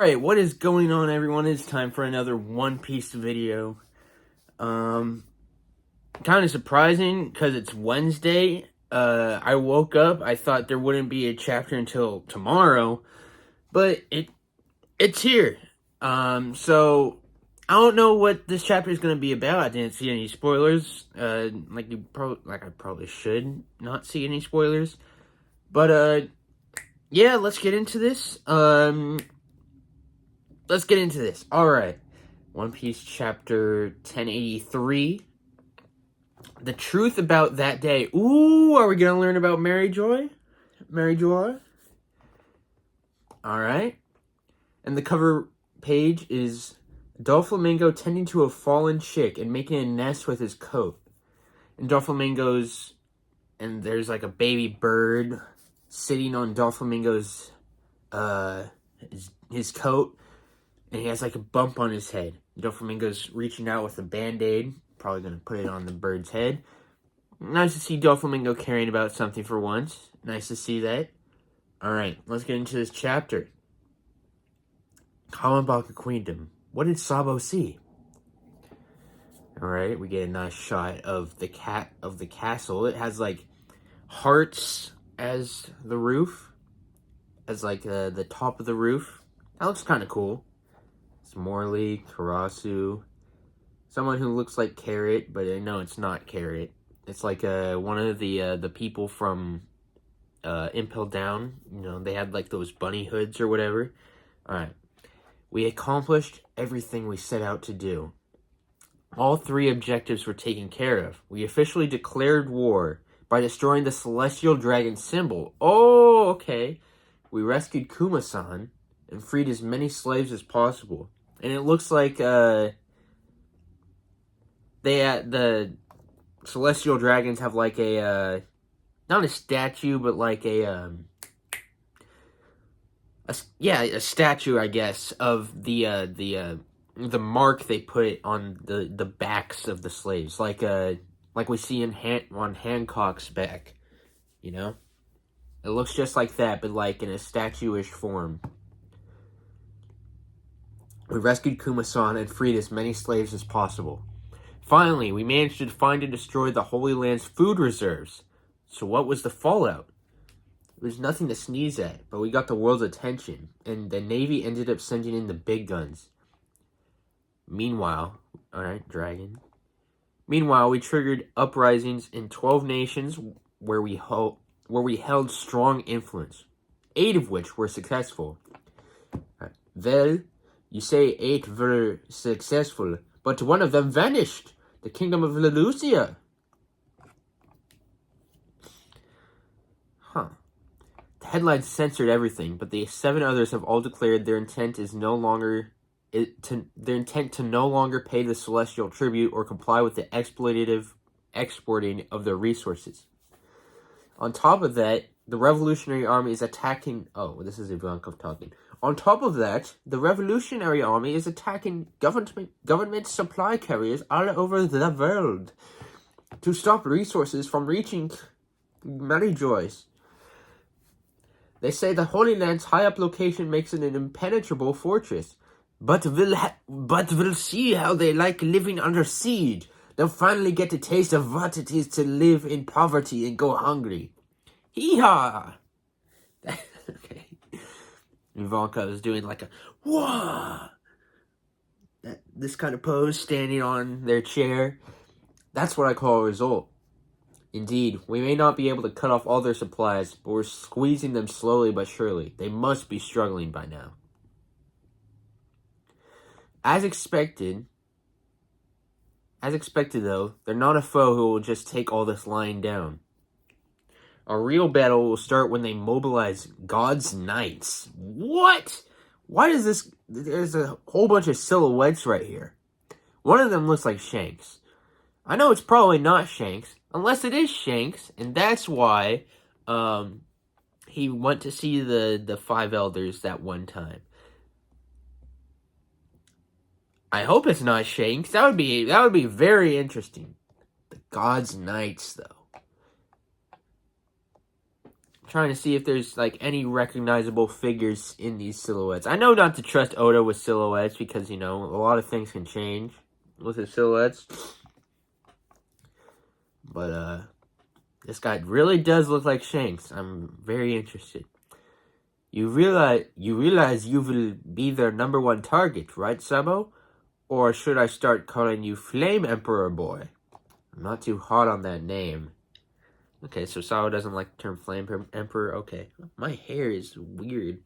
Alright, what is going on, everyone? It's time for another One Piece video. Kind of surprising, because it's Wednesday. I woke up, I thought there wouldn't be a chapter until tomorrow, but it's here. So, I don't know what this chapter is going to be about. I didn't see any spoilers, I probably should not see any spoilers. But, yeah, let's get into this. Let's get into this. Alright. One Piece chapter 1083. The truth about that day. Ooh, are we going to learn about Mary Joy? Mary Joy? Alright. And the cover page is Doflamingo tending to a fallen chick and making a nest with his coat. And Doflamingo's... And there's like a baby bird sitting on Doflamingo's... his coat. And he has like a bump on his head. Doflamingo's reaching out with a band-aid. Probably going to put it on the bird's head. Nice to see Doflamingo caring about something for once. Nice to see that. Alright, let's get into this chapter. Kalambaka Queendom. What did Sabo see? Alright, we get a nice shot of the castle. It has like hearts as the roof. As like the top of the roof. That looks kind of cool. It's Morley, Karasu, someone who looks like Carrot, but I know it's not Carrot. It's like one of the people from Impel Down. You know, they had like those bunny hoods or whatever. Alright. We accomplished everything we set out to do. All three objectives were taken care of. We officially declared war by destroying the Celestial Dragon symbol. Oh, okay. We rescued Kuma-san and freed as many slaves as possible. And it looks like the Celestial Dragons have like a not a statue, but like a statue, I guess, of the mark they put on the backs of the slaves, like we see on Hancock's back, you know. It looks just like that, but like in a statue-ish form. We rescued Kuma-san and freed as many slaves as possible. Finally, we managed to find and destroy the Holy Land's food reserves. So what was the fallout? It was nothing to sneeze at, but we got the world's attention, and the Navy ended up sending in the big guns. Meanwhile, alright, Dragon. Meanwhile, we triggered uprisings in 12 nations where we held strong influence, 8 of which were successful. Well, you say 8 were successful, but one of them vanished. The Kingdom of Lelucia. Huh. The headlines censored everything, but the 7 others have all declared their intent to no longer pay the celestial tribute or comply with the exploitative exporting of their resources. On top of that, the Revolutionary Army is attacking... Oh, this is Ivankov talking. On top of that, the Revolutionary Army is attacking government supply carriers all over the world to stop resources from reaching many JOIS. They say the Holy Land's high-up location makes it an impenetrable fortress, but we'll see how they like living under siege. They'll finally get a taste of what it is to live in poverty and go hungry. Hee-haw! Okay. Ivanka is doing like a whoa, this kind of pose, standing on their chair. That's what I call a result. Indeed, we may not be able to cut off all their supplies, but we're squeezing them slowly but surely. They must be struggling by now. As expected though, they're not a foe who will just take all this lying down. A real battle will start when they mobilize God's Knights. What? Why does this... There's a whole bunch of silhouettes right here. One of them looks like Shanks. I know it's probably not Shanks, unless it is Shanks, and that's why he went to see the 5 elders that one time. I hope it's not Shanks. That would be very interesting. The God's Knights, though. trying to see if there's, like, any recognizable figures in these silhouettes. I know not to trust Oda with silhouettes because, you know, a lot of things can change with his silhouettes. But, this guy really does look like Shanks. I'm very interested. You realize you will be their #1 target, right, Sabo? Or should I start calling you Flame Emperor Boy? I'm not too hot on that name. Okay, so Sabo doesn't like the term Flame Emperor. Okay, my hair is weird.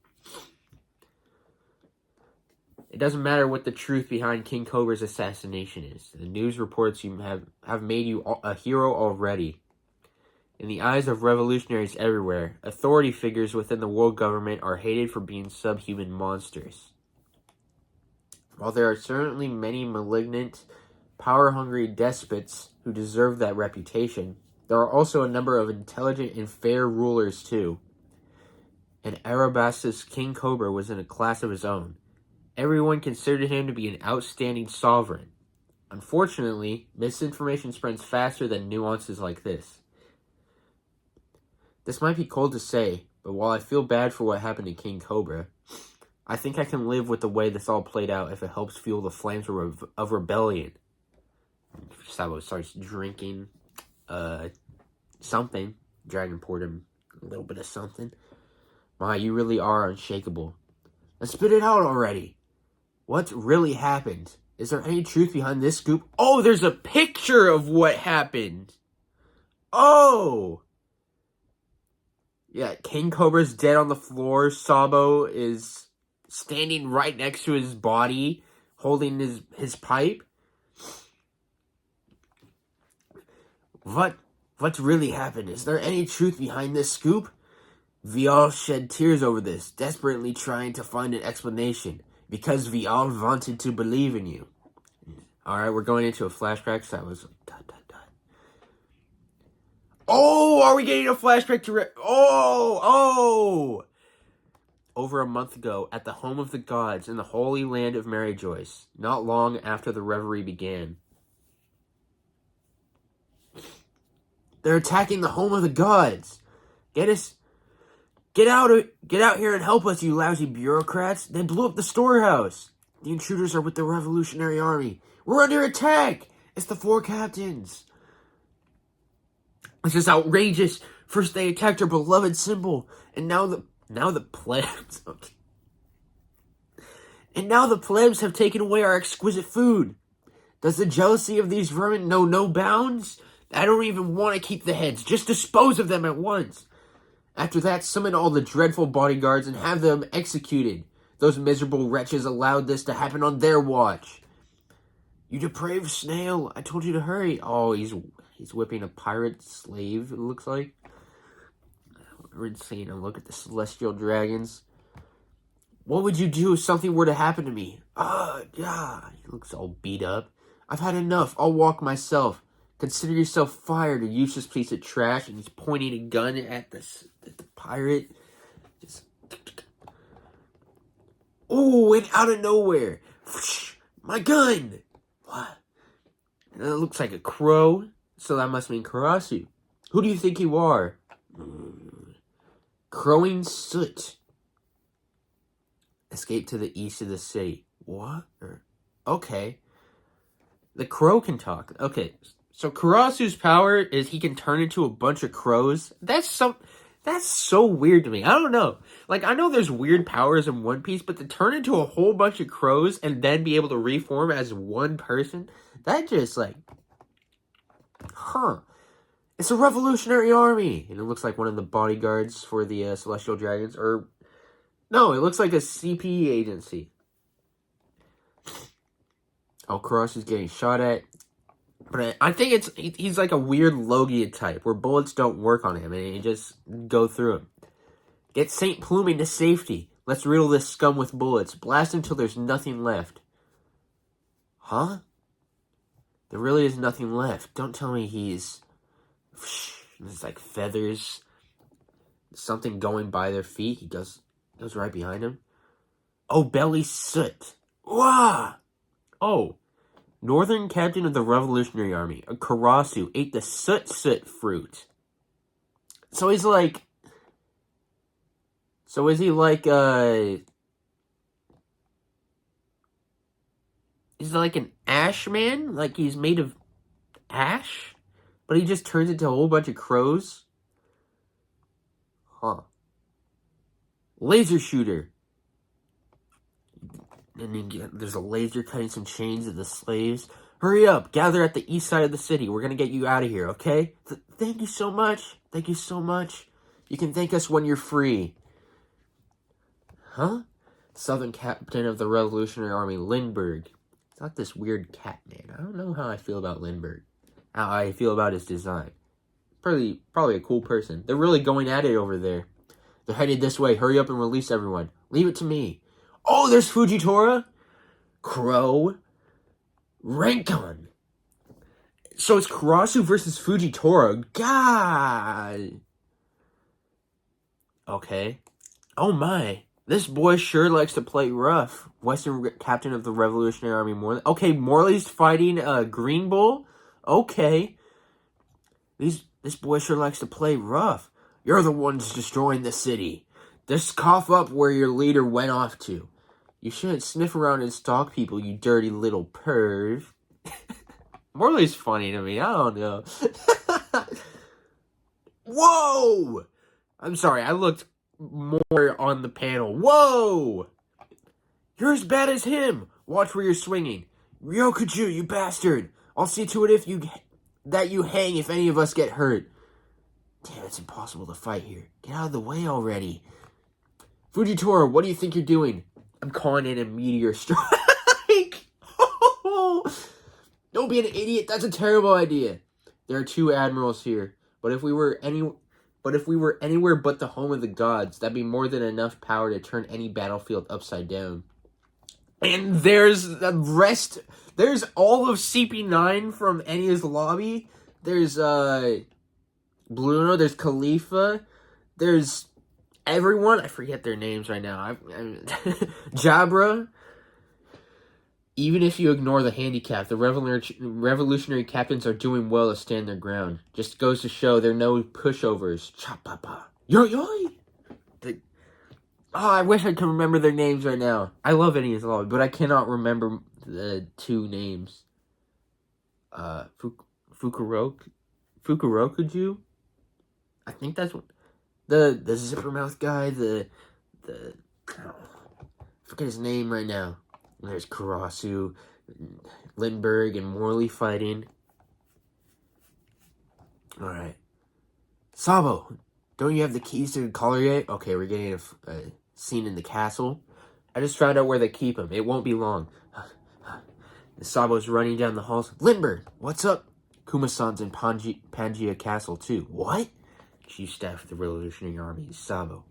It doesn't matter what the truth behind King Cobra's assassination is. The news reports you have made you a hero already. In the eyes of revolutionaries everywhere, authority figures within the world government are hated for being subhuman monsters. While there are certainly many malignant, power-hungry despots who deserve that reputation, there are also a number of intelligent and fair rulers too. And Arabassa's King Cobra was in a class of his own. Everyone considered him to be an outstanding sovereign. Unfortunately, misinformation spreads faster than nuances like this. This might be cold to say, but while I feel bad for what happened to King Cobra, I think I can live with the way this all played out if it helps fuel the flames of rebellion. Sabo starts drinking something. Dragon poured him a little bit of something. My, you really are unshakable. Now spit it out already. What really happened? Is there any truth behind this scoop? Oh, there's a picture of what happened. Oh! Yeah, King Cobra's dead on the floor. Sabo is standing right next to his body, holding his pipe. What's really happened? Is there any truth behind this scoop? Vial shed tears over this, desperately trying to find an explanation, because Vial wanted to believe in you. Alright, we're going into a flashback, so that was like, dot, dot, dot. Oh, are we getting a flashback to... Oh! Over a month ago, at the home of the gods in the holy land of Mary Joyce, not long after the reverie began. They're attacking the home of the gods. Get out here and help us, you lousy bureaucrats. They blew up the storehouse. The intruders are with the Revolutionary Army. We're under attack. It's the 4 captains. This is outrageous. First they attacked our beloved symbol, and now the plebs. And now the plebs have taken away our exquisite food. Does the jealousy of these vermin know no bounds? I don't even want to keep the heads. Just dispose of them at once. After that, summon all the dreadful bodyguards and have them executed. Those miserable wretches allowed this to happen on their watch. You depraved snail, I told you to hurry. Oh, he's whipping a pirate slave, it looks like. We're seeing a look at the celestial dragons. What would you do if something were to happen to me? Yeah, he looks all beat up. I've had enough, I'll walk myself. Consider yourself fired, a useless piece of trash. And he's pointing a gun at the pirate. Just... Oh, and out of nowhere. My gun! What? And it looks like a crow. So that must mean Karasu. Who do you think you are? Crowing soot. Escape to the east of the city. What? Okay. The crow can talk. Okay. So Karasu's power is he can turn into a bunch of crows. That's so weird to me. I don't know. Like, I know there's weird powers in One Piece, but to turn into a whole bunch of crows and then be able to reform as one person, that just, like... Huh. It's a revolutionary army! And it looks like one of the bodyguards for the Celestial Dragons. Or, no, it looks like a CP agency. Oh, Karasu's getting shot at. But I think he's like a weird Logia type, where bullets don't work on him, and you just go through him. Get St. Pluming to safety. Let's riddle this scum with bullets. Blast until there's nothing left. Huh? There really is nothing left. Don't tell me he's... There's like feathers. Something going by their feet. He goes right behind him. Oh, belly soot. Wah! Oh. Northern captain of the Revolutionary Army, Karasu, ate the soot fruit. So he's like So is he like is he like an ash man? Like he's made of ash? But he just turns into a whole bunch of crows? Huh. Laser shooter. And then there's a laser cutting some chains of the slaves. Hurry up, gather at the east side of the city. We're gonna get you out of here, okay? Thank you so much. Thank you so much. You can thank us when you're free. Huh? Southern Captain of the Revolutionary Army, Lindbergh. It's not this weird cat man. I don't know how I feel about Lindbergh. How I feel about his design. Probably a cool person. They're really going at it over there. They're headed this way. Hurry up and release everyone. Leave it to me. Oh, there's Fujitora, Crow, Rankon. So it's Karasu versus Fujitora. God. Okay. Oh my. This boy sure likes to play rough. Western Captain of the Revolutionary Army Morley. Okay, Morley's fighting Green Bull. Okay. This boy sure likes to play rough. You're the ones destroying the city. Just cough up where your leader went off to. You shouldn't sniff around and stalk people, you dirty little perv. Morley's funny to me. I don't know. Whoa! I'm sorry, I looked more on the panel. Whoa! You're as bad as him. Watch where you're swinging. Ryokuju, you bastard. I'll see to it that you hang if any of us get hurt. Damn, it's impossible to fight here. Get out of the way already. Fujitora, what do you think you're doing? I'm calling in a meteor strike. Don't be an idiot. That's a terrible idea. There are 2 admirals here. But if we were anywhere but the home of the gods, that'd be more than enough power to turn any battlefield upside down. And there's the rest. There's all of CP9 from Enya's lobby. There's Bruno. There's Khalifa. There's everyone. I forget their names right now. Jabra. Even if you ignore the handicap, the revolutionary captains are doing well to stand their ground. Just goes to show they're no pushovers. Cha-pa-pa. Yo-yo! I wish I could remember their names right now. I love Enya's lobby, but I cannot remember the 2 names. Fukurokuju? I think that's what... The zipper mouth guy, I forget his name right now. There's Karasu, Lindbergh, and Morley fighting. Alright. Sabo, don't you have the keys to the collar yet? Okay, we're getting a scene in the castle. I just found out where they keep him. It won't be long. Sabo's running down the halls. Lindbergh, what's up? Kuma-san's in Pangaea Castle, too. What? Chief Staff of the Revolutionary Army, Sabo.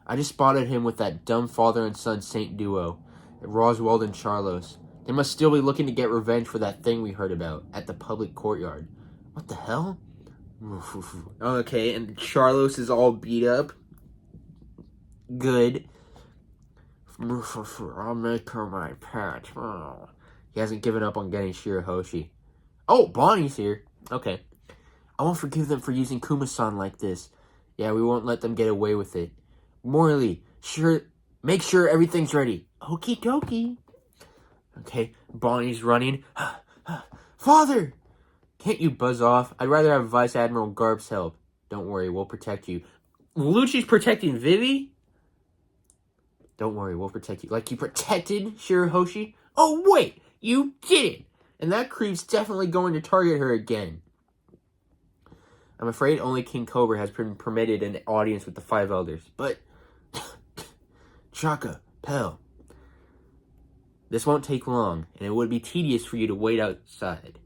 I just spotted him with that dumb father and son saint duo, Roswald and Charlos. They must still be looking to get revenge for that thing we heard about at the public courtyard. What the hell? Okay, and Charlos is all beat up. Good. I'll make her my pet. Oh. He hasn't given up on getting Shirahoshi. Oh, Bonnie's here. Okay. I won't forgive them for using Kuma-san like this. Yeah, we won't let them get away with it. Morley, make sure everything's ready. Okie dokie. Okay, Bonnie's running. Father! Can't you buzz off? I'd rather have Vice Admiral Garp's help. Don't worry, we'll protect you. Lucci's protecting Vivi? Don't worry, we'll protect you. Like you protected Shirahoshi? Oh, wait! You didn't! And that creep's definitely going to target her again. I'm afraid only King Cobra has been permitted an audience with the 5 elders. But... Chaka, Pell. This won't take long, and it would be tedious for you to wait outside.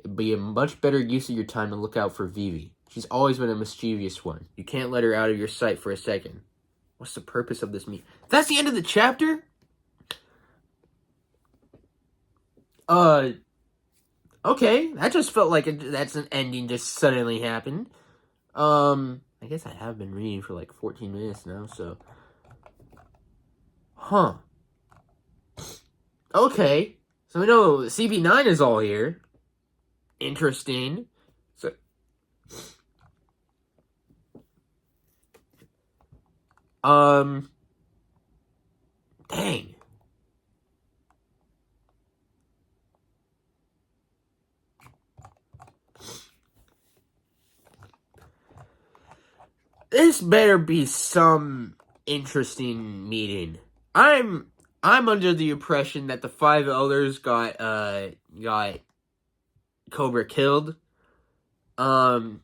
It'd be a much better use of your time to look out for Vivi. She's always been a mischievous one. You can't let her out of your sight for a second. What's the purpose of this meeting? That's the end of the chapter? Okay. That just felt like that's an ending just suddenly happened. I guess I have been reading for like 14 minutes now, so... Huh. Okay. So we know CB9 is all here. Interesting. So... Dang. This better be some interesting meeting. I'm under the impression that the 5 elders got Cobra killed. And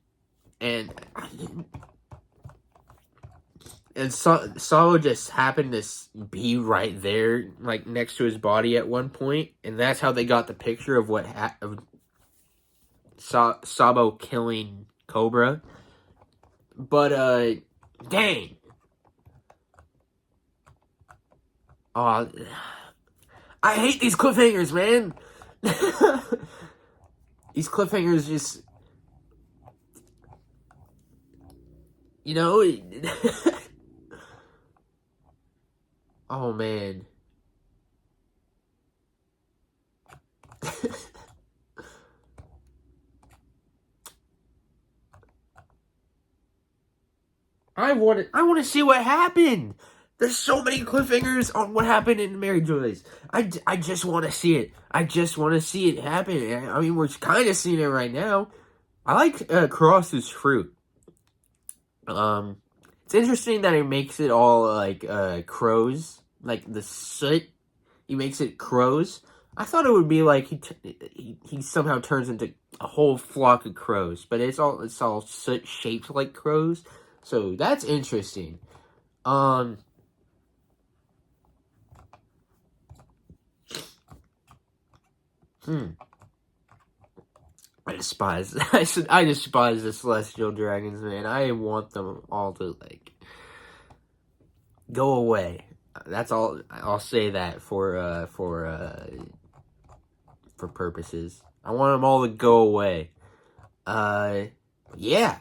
Solo just happened to be right there, like next to his body at one point, and that's how they got the picture of what of Sabo killing Cobra. But dang. Oh, I hate these cliffhangers, man. These cliffhangers just, you know. Oh man. I want to see what happened. There's so many cliffhangers on what happened in Mary Joy's. I just want to see it. I just want to see it happen. I mean, we're kind of seeing it right now. I like Cross's fruit. It's interesting that he makes it all like crows, like the soot. He makes it crows. I thought it would be like he somehow turns into a whole flock of crows, but it's all soot shaped like crows. So that's interesting. I despise I despise the celestial dragons, man. I want them all to like go away. That's all I'll say that for purposes. I want them all to go away. Yeah.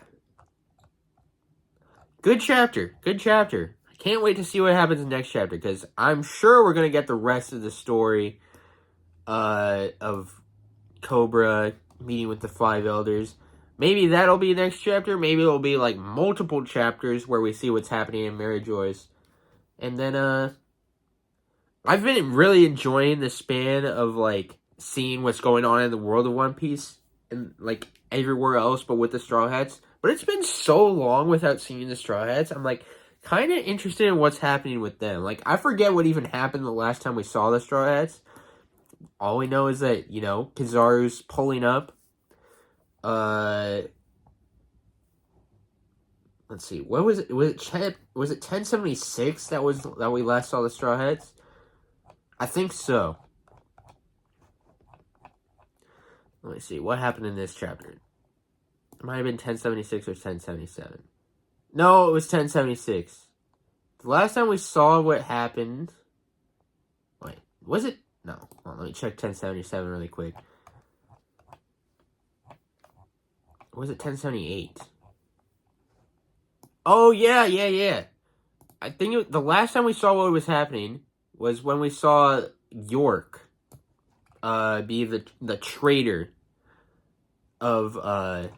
Good chapter. Good chapter. I can't wait to see what happens in the next chapter, because I'm sure we're going to get the rest of the story of Cobra meeting with the 5 elders. Maybe that'll be next chapter. Maybe it'll be like multiple chapters where we see what's happening in Mary Joy's. And then, I've been really enjoying the span of like seeing what's going on in the world of One Piece and like everywhere else but with the Straw Hats. But it's been so long without seeing the Straw Hats. I'm like kind of interested in what's happening with them. Like, I forget what even happened the last time we saw the Straw Hats. All we know is that, you know, Kizaru's pulling up. Let's see. What was it? Was it 1076 that we last saw the Straw Hats? I think so. Let me see. What happened in this chapter? It might have been 1076 or 1077. No, it was 1076. The last time we saw what happened... Wait, was it? No. Hold on, let me check 1077 really quick. Or was it 1078? Oh, yeah. I think the last time we saw what was happening was when we saw York be the traitor of...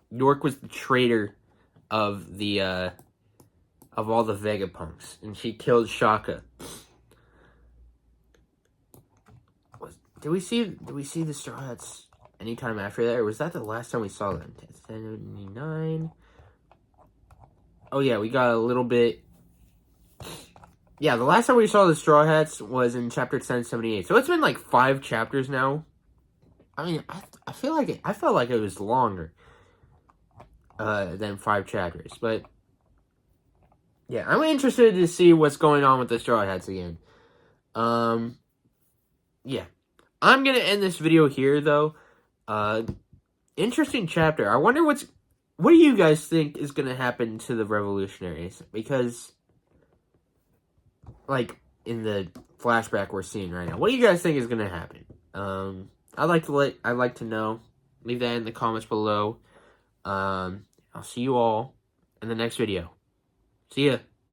York was the traitor of the of all the Vegapunks, and she killed Shaka. Did we see the Straw Hats anytime after that, or was that the last time we saw them? 1079. Oh yeah, we got a little bit. Yeah, the last time we saw the Straw Hats was in chapter 1078. So it's been like 5 chapters now. I mean, I feel like I felt like it was longer than 5 chapters, but yeah, I'm interested to see what's going on with the Straw Hats again. Yeah, I'm gonna end this video here though. Interesting chapter. I wonder what do you guys think is gonna happen to the revolutionaries? Because, like in the flashback we're seeing right now, what do you guys think is gonna happen? I'd like to know. Leave that in the comments below. I'll see you all in the next video. See ya.